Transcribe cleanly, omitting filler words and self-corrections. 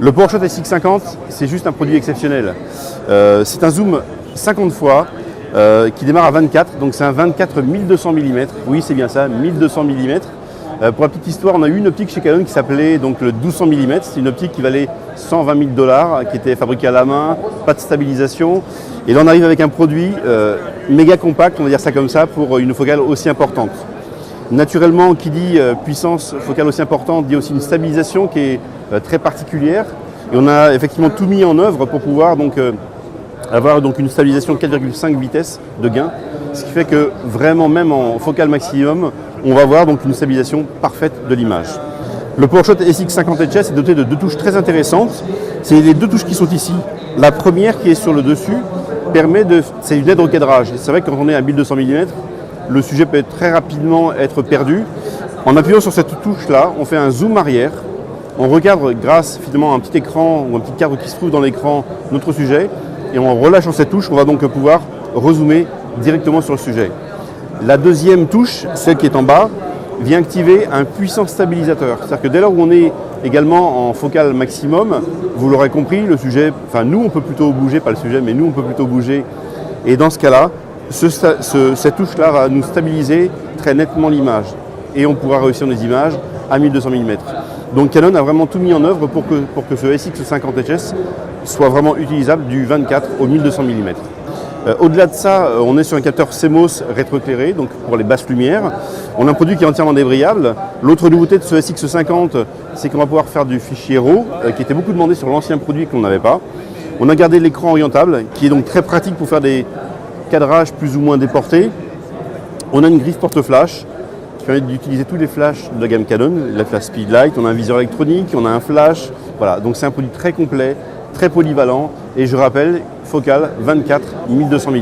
Le PowerShot SX50, c'est juste un produit exceptionnel. C'est un zoom 50 fois qui démarre à 24, donc c'est un 24 1200 mm. Oui, c'est bien ça, 1200 mm. Pour la petite histoire, on a eu une optique chez Canon qui s'appelait donc le 1200 mm. C'est une optique qui valait 120 000 $, qui était fabriquée à la main, pas de stabilisation. Et là, on arrive avec un produit méga compact, on va dire ça comme ça, pour une focale aussi importante. Naturellement, qui dit puissance focale aussi importante, dit aussi une stabilisation qui est très particulière. Et on a effectivement tout mis en œuvre pour pouvoir donc, avoir donc, une stabilisation 4,5 vitesses de gain. Ce qui fait que vraiment, même en focale maximum, on va avoir donc une stabilisation parfaite de l'image. Le PowerShot SX50 HS est doté de deux touches très intéressantes. C'est les deux touches qui sont ici. La première qui est sur le dessus permet de... C'est une aide au cadrage. C'est vrai que quand on est à 1200 mm, le sujet peut très rapidement être perdu. En appuyant sur cette touche-là, on fait un zoom arrière. On recadre grâce finalement à un petit écran ou un petit cadre qui se trouve dans l'écran notre sujet. Et en relâchant cette touche, on va donc pouvoir rezoomer directement sur le sujet. La deuxième touche, celle qui est en bas, vient activer un puissant stabilisateur. C'est-à-dire que dès lors où on est également en focale maximum, vous l'aurez compris, le sujet, enfin nous on peut plutôt bouger, pas le sujet, mais nous on peut plutôt bouger. Et dans ce cas-là, cette touche-là va nous stabiliser très nettement l'image. Et on pourra réussir des images à 1200 mm. Donc Canon a vraiment tout mis en œuvre pour que ce SX50 HS soit vraiment utilisable du 24 au 1200 mm. Au-delà de ça, on est sur un capteur CMOS rétroéclairé, donc pour les basses lumières. On a un produit qui est entièrement débrayable. L'autre nouveauté de ce SX50, c'est qu'on va pouvoir faire du fichier RAW, qui était beaucoup demandé sur l'ancien produit qu'on n'avait pas. On a gardé l'écran orientable, qui est donc très pratique pour faire des cadrages plus ou moins déportés. On a une griffe porte-flash, qui permet d'utiliser tous les flashs de la gamme Canon, la flash Speedlight, on a un viseur électronique, on a un flash. Voilà, donc c'est un produit très complet, très polyvalent, et je rappelle, focale 24 1200 mm.